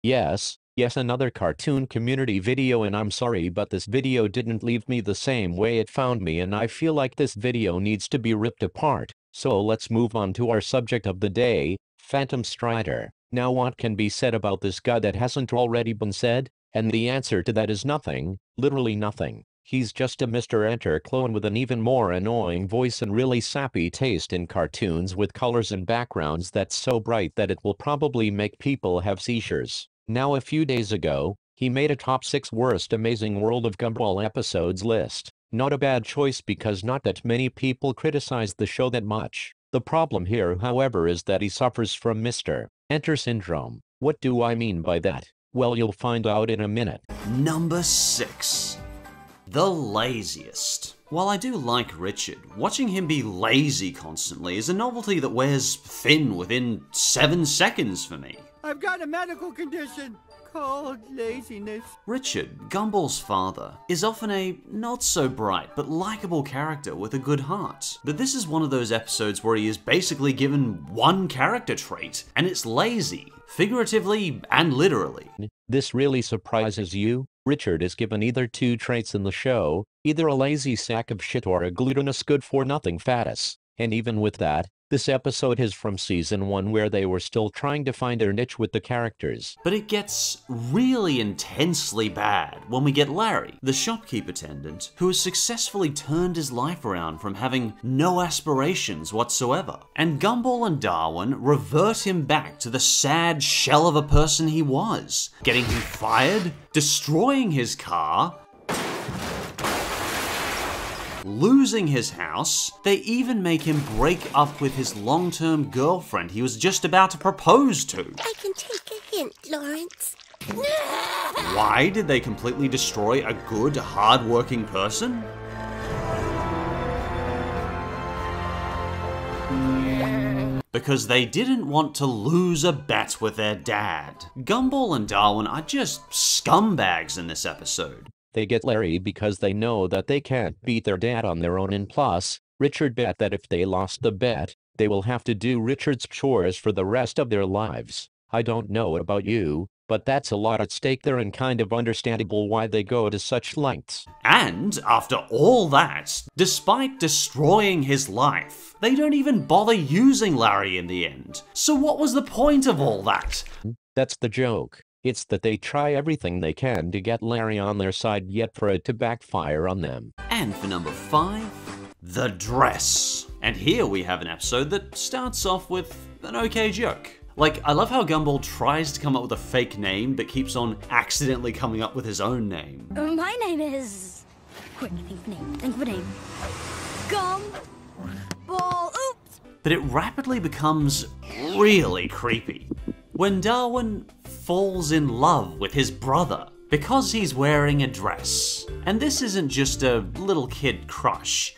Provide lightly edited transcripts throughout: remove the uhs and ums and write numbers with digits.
Yes, another cartoon community video, and I'm sorry but this video didn't leave me the same way it found me, and I feel like this video needs to be ripped apart. So let's move on to our subject of the day, PhantomStrider. Now what can be said about this guy that hasn't already been said? And the answer to that is nothing, literally nothing. He's just a Mr. Enter clone with an even more annoying voice and really sappy taste in cartoons with colors and backgrounds that's so bright that it will probably make people have seizures. Now a few days ago, he made a top 6 worst Amazing World of Gumball episodes list. Not a bad choice because not that many people criticize the show that much. The problem here, however, is that he suffers from Mr. Enter syndrome. What do I mean by that? Well, you'll find out in a minute. Number 6. The laziest. While I do like Richard, watching him be lazy constantly is a novelty that wears thin within 7 seconds for me. I've got a medical condition called laziness. Richard, Gumball's father, is often a not-so-bright but likable character with a good heart. But this is one of those episodes where he is basically given one character trait, and it's lazy, figuratively and literally. This really surprises you? Richard is given either 2 traits in the show, either a lazy sack of shit or a glutinous good-for-nothing fatus. And even with that, this episode is from season 1 where they were still trying to find their niche with the characters. But it gets really intensely bad when we get Larry, the shopkeep attendant, who has successfully turned his life around from having no aspirations whatsoever. And Gumball and Darwin revert him back to the sad shell of a person he was, getting him fired, destroying his car, losing his house. They even make him break up with his long-term girlfriend he was just about to propose to. I can take a hint, Lawrence. Why did they completely destroy a good, hard-working person? Because they didn't want to lose a bet with their dad. Gumball and Darwin are just scumbags in this episode. They get Larry because they know that they can't beat their dad on their own, and plus, Richard bet that if they lost the bet, they will have to do Richard's chores for the rest of their lives. I don't know about you, but that's a lot at stake there and kind of understandable why they go to such lengths. And after all that, despite destroying his life, they don't even bother using Larry in the end. So what was the point of all that? That's the joke. It's that they try everything they can to get Larry on their side, yet for it to backfire on them. And for number 5, the dress. And here we have an episode that starts off with an okay joke. Like, I love how Gumball tries to come up with a fake name, but keeps on accidentally coming up with his own name. My name is... Quick, think of a name. Gumball. Oops. But it rapidly becomes really creepy when Darwin falls in love with his brother because he's wearing a dress. And this isn't just a little kid crush.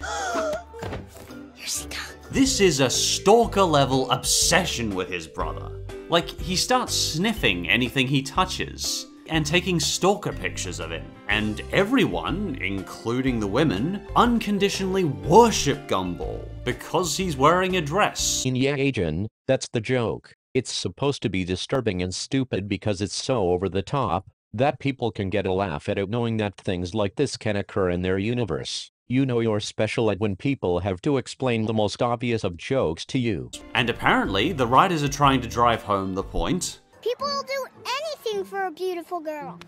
Here she comes. This is a stalker-level obsession with his brother. Like, he starts sniffing anything he touches and taking stalker pictures of him. And everyone, including the women, unconditionally worship Gumball because he's wearing a dress. Yeah, Agent, that's the joke. It's supposed to be disturbing and stupid because it's so over the top that people can get a laugh at it, knowing that things like this can occur in their universe. You know you're special at when people have to explain the most obvious of jokes to you. And apparently, the writers are trying to drive home the point. People will do anything for a beautiful girl.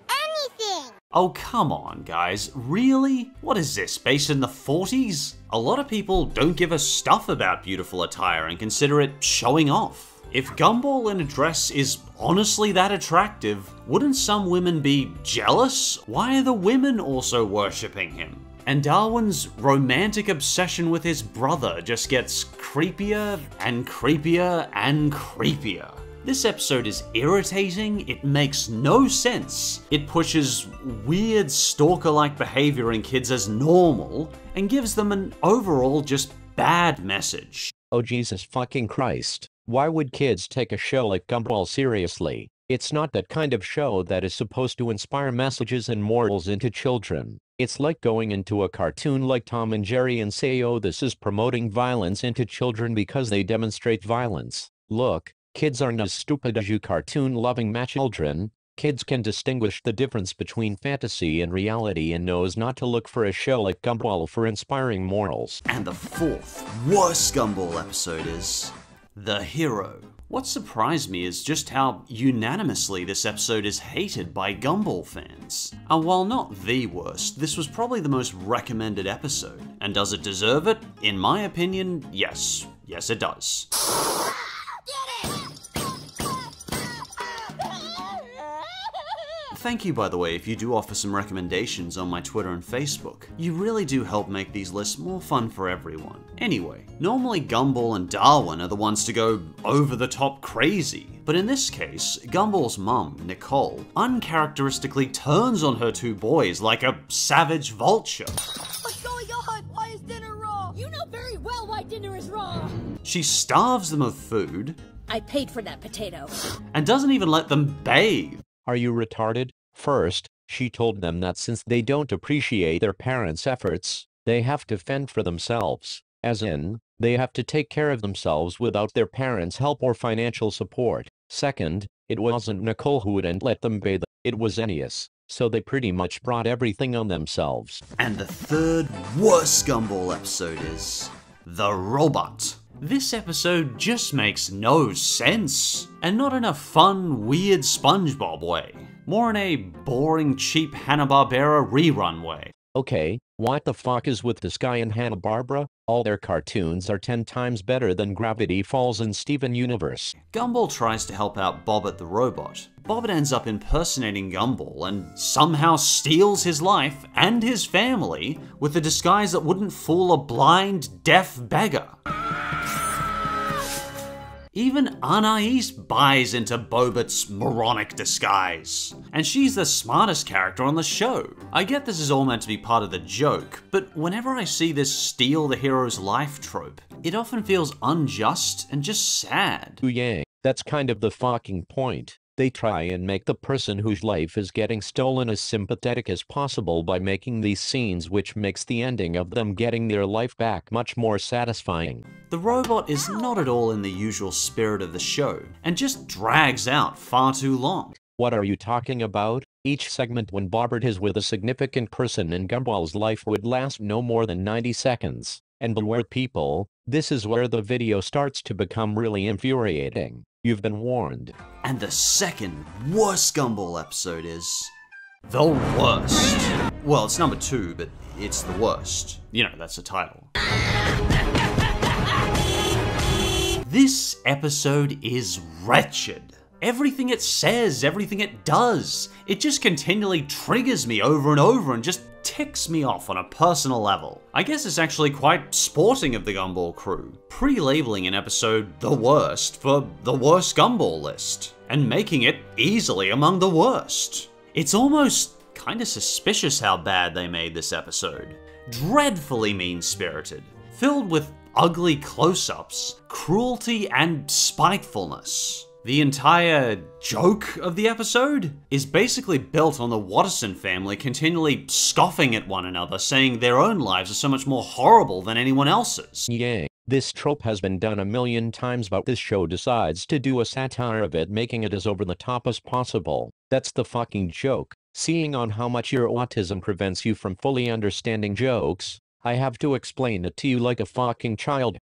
Anything! Oh, come on, guys. Really? What is this, based in the 40s? A lot of people don't give a stuff about beautiful attire and consider it showing off. If Gumball in a dress is honestly that attractive, wouldn't some women be jealous? Why are the women also worshipping him? And Darwin's romantic obsession with his brother just gets creepier and creepier and creepier. This episode is irritating, it makes no sense. It pushes weird stalker-like behavior in kids as normal, and gives them an overall just bad message. Oh Jesus fucking Christ. Why would kids take a show like Gumball seriously? It's not that kind of show that is supposed to inspire messages and morals into children. It's like going into a cartoon like Tom and Jerry and say, oh, this is promoting violence into children because they demonstrate violence. Look, Kids aren't as stupid as you cartoon-loving children. Kids can distinguish the difference between fantasy and reality and knows not to look for a show like Gumball for inspiring morals. And the fourth worst Gumball episode is The Hero. What surprised me is just how unanimously this episode is hated by Gumball fans. And while not the worst, this was probably the most recommended episode. And does it deserve it? In my opinion, yes. Yes, it does. Thank you, by the way, if you do offer some recommendations on my Twitter and Facebook. You really do help make these lists more fun for everyone. Anyway, normally Gumball and Darwin are the ones to go over the top crazy. But in this case, Gumball's mum, Nicole, uncharacteristically turns on her two boys like a savage vulture. What's going on? Why is dinner raw? You know very well why dinner is raw. She starves them of food. I paid for that potato. And doesn't even let them bathe. Are you retarded? First, she told them that since they don't appreciate their parents' efforts, they have to fend for themselves. As in, they have to take care of themselves without their parents' help or financial support. Second, it wasn't Nicole who wouldn't let them bathe, it was Ennius. So they pretty much brought everything on themselves. And the third worst Gumball episode is The Robot. This episode just makes no sense. And not in a fun, weird SpongeBob way. More in a boring, cheap Hanna-Barbera rerun way. Okay, what the fuck is with this guy and Hanna-Barbera? All their cartoons are 10 times better than Gravity Falls and Steven Universe. Gumball tries to help out Bobbit the robot. Bobbit ends up impersonating Gumball and somehow steals his life and his family with a disguise that wouldn't fool a blind, deaf beggar. Even Anais buys into Bobbit's moronic disguise. And she's the smartest character on the show. I get this is all meant to be part of the joke, but whenever I see this steal the hero's life trope, it often feels unjust and just sad. Yeah, that's kind of the fucking point. They try and make the person whose life is getting stolen as sympathetic as possible by making these scenes, which makes the ending of them getting their life back much more satisfying. The robot is not at all in the usual spirit of the show, and just drags out far too long. What are you talking about? Each segment when Bobbert is with a significant person in Gumball's life would last no more than 90 seconds. And beware people, this is where the video starts to become really infuriating. You've been warned. And the second worst Gumball episode is The Worst. Well, it's number 2, but it's the worst. You know, that's the title. This episode is wretched. Everything it says, everything it does, it just continually triggers me over and over and just ticks me off on a personal level. I guess it's actually quite sporting of the Gumball crew, pre-labeling an episode The Worst for the worst Gumball list, and making it easily among the worst. It's almost kinda suspicious how bad they made this episode. Dreadfully mean-spirited, filled with ugly close-ups, cruelty, and spitefulness. The entire joke of the episode is basically built on the Watterson family continually scoffing at one another, saying their own lives are so much more horrible than anyone else's. Yeah, this trope has been done a million times, but this show decides to do a satire of it, making it as over the top as possible. That's the fucking joke. Seeing on how much your autism prevents you from fully understanding jokes, I have to explain it to you like a fucking child.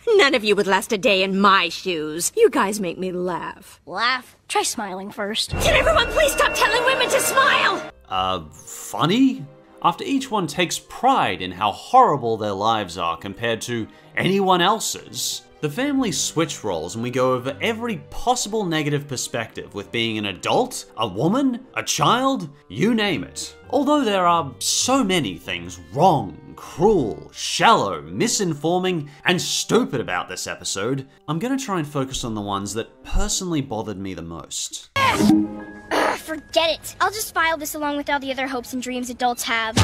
None of you would last a day in my shoes. You guys make me laugh. Laugh? Try smiling first. Can everyone please stop telling women to smile? Funny? After each one takes pride in how horrible their lives are compared to anyone else's, the family switch roles and we go over every possible negative perspective with being an adult, a woman, a child, you name it. Although there are so many things wrong, cruel, shallow, misinforming, and stupid about this episode, I'm gonna try and focus on the ones that personally bothered me the most. Forget it. I'll just file this along with all the other hopes and dreams adults have.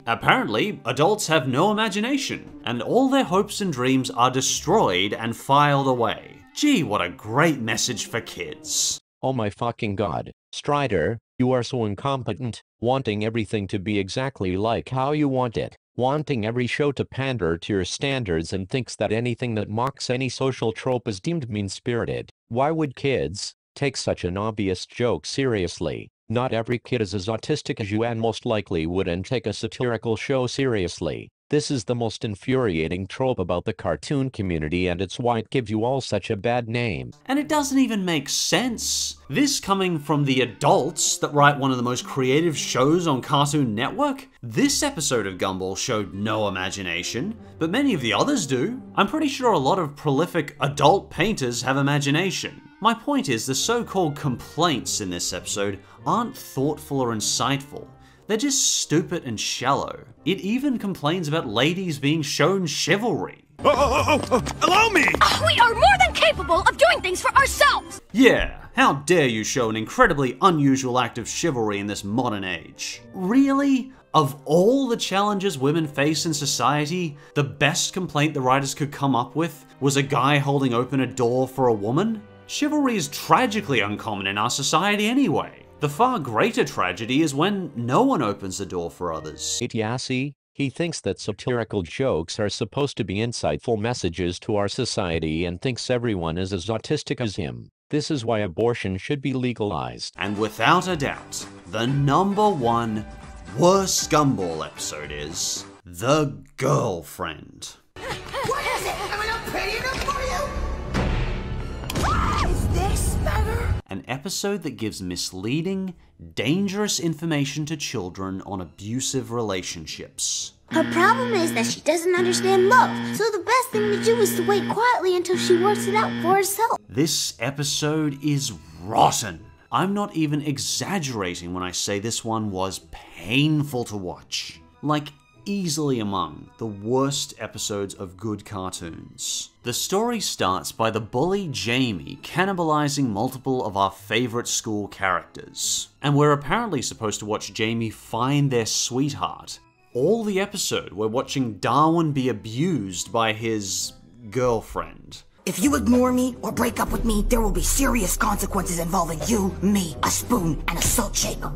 Apparently, adults have no imagination, and all their hopes and dreams are destroyed and filed away. Gee, what a great message for kids. Oh my fucking god. Strider, you are so incompetent, wanting everything to be exactly like how you want it. wanting every show to pander to your standards and thinks that anything that mocks any social trope is deemed mean-spirited. Why would kids take such an obvious joke seriously? Not every kid is as autistic as you and most likely wouldn't take a satirical show seriously. This is the most infuriating trope about the cartoon community, and it's why it gives you all such a bad name. And it doesn't even make sense. This coming from the adults that write one of the most creative shows on Cartoon Network? This episode of Gumball showed no imagination, but many of the others do. I'm pretty sure a lot of prolific adult painters have imagination. My point is, the so-called complaints in this episode aren't thoughtful or insightful. They're just stupid and shallow. It even complains about ladies being shown chivalry. Allow me! We are more than capable of doing things for ourselves! Yeah, how dare you show an incredibly unusual act of chivalry in this modern age? Really? Of all the challenges women face in society, the best complaint the writers could come up with was a guy holding open a door for a woman? Chivalry is tragically uncommon in our society anyway. The far greater tragedy is when no one opens the door for others. Yassi, he thinks that satirical jokes are supposed to be insightful messages to our society and thinks everyone is as autistic as him. This is why abortion should be legalized. And without a doubt, the #1 worst Gumball episode is The Girlfriend. What is it? Am I not pretty enough for you? Is this better? An episode that gives misleading, dangerous information to children on abusive relationships. Her problem is that she doesn't understand love, so the best thing to do is to wait quietly until she works it out for herself. This episode is rotten. I'm not even exaggerating when I say this one was painful to watch. Like, easily among the worst episodes of good cartoons. The story starts by the bully Jamie cannibalizing multiple of our favorite school characters. And we're apparently supposed to watch Jamie find their sweetheart. All the episode, we're watching Darwin be abused by his girlfriend. If you ignore me or break up with me, there will be serious consequences involving you, me, a spoon, and a salt shaker.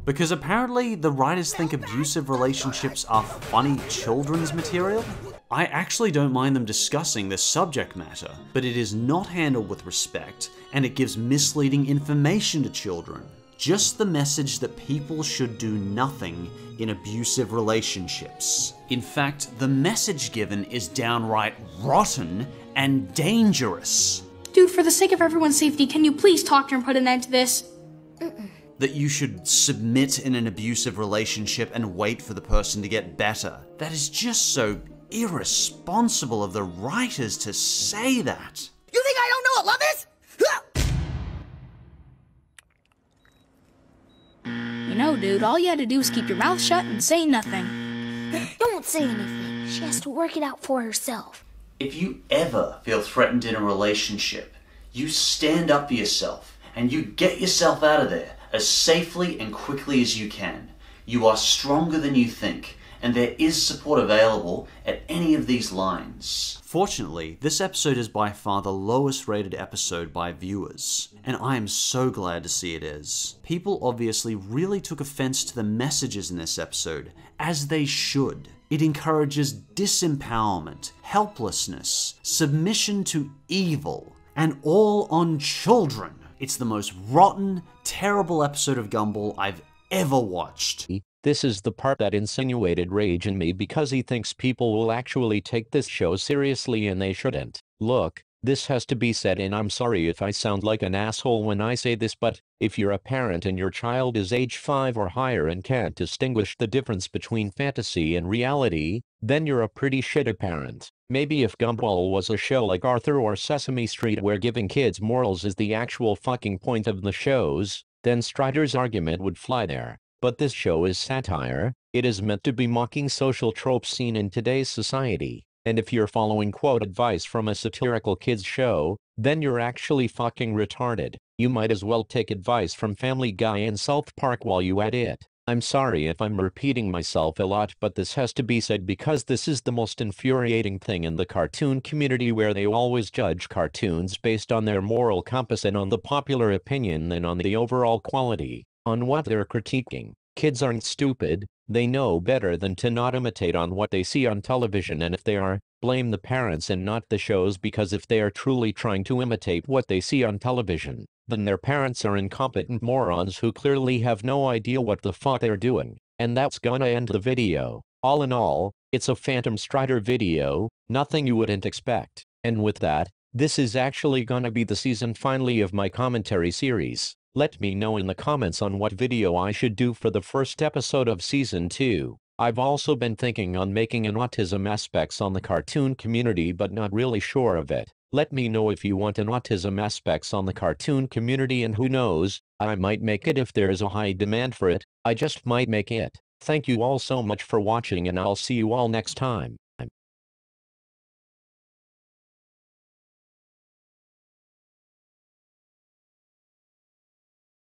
Because apparently the writers think abusive relationships are funny children's material. I actually don't mind them discussing this subject matter, but it is not handled with respect, and it gives misleading information to children. Just the message that people should do nothing in abusive relationships. In fact, the message given is downright rotten and dangerous. Dude, for the sake of everyone's safety, can you please talk to her and put an end to this? That you should submit in an abusive relationship and wait for the person to get better. That is just so irresponsible of the writers to say that. You think I don't know what love is? You know, dude, all you had to do was keep your mouth shut and say nothing. Don't say anything. She has to work it out for herself. If you ever feel threatened in a relationship, you stand up for yourself and you get yourself out of there as safely and quickly as you can. You are stronger than you think, and there is support available at any of these lines. Fortunately, this episode is by far the lowest rated episode by viewers, and I am so glad to see it is. People obviously really took offense to the messages in this episode, as they should. It encourages disempowerment, helplessness, submission to evil, and all on children. It's the most rotten, terrible episode of Gumball I've ever watched. This is the part that insinuated rage in me because he thinks people will actually take this show seriously and they shouldn't. Look, this has to be said, and I'm sorry if I sound like an asshole when I say this, but if you're a parent and your child is age 5 or higher and can't distinguish the difference between fantasy and reality, then you're a pretty shitty parent. Maybe if Gumball was a show like Arthur or Sesame Street where giving kids morals is the actual fucking point of the shows, then Strider's argument would fly there. But this show is satire. It is meant to be mocking social tropes seen in today's society. And if you're following quote advice from a satirical kids show, then you're actually fucking retarded. You might as well take advice from Family Guy and South Park while you at it. I'm sorry if I'm repeating myself a lot, but this has to be said because this is the most infuriating thing in the cartoon community, where they always judge cartoons based on their moral compass and on the popular opinion than on the overall quality, on what they're critiquing. Kids aren't stupid, They know better than to not imitate on what they see on television, and if they are, blame the parents and not the shows, because if they are truly trying to imitate what they see on television, then their parents are incompetent morons who clearly have no idea what the fuck they're doing. And that's gonna end the video. All in all, it's a PhantomStrider video, nothing you wouldn't expect. And with that, this is actually gonna be the season finale of my commentary series. Let me know in the comments on what video I should do for the first episode of season 2. I've also been thinking on making an autism aspects on the cartoon community, but not really sure of it. Let me know if you want an autism aspects on the cartoon community, and who knows, I might make it if there is a high demand for it. I just might make it. Thank you all so much for watching, and I'll see you all next time.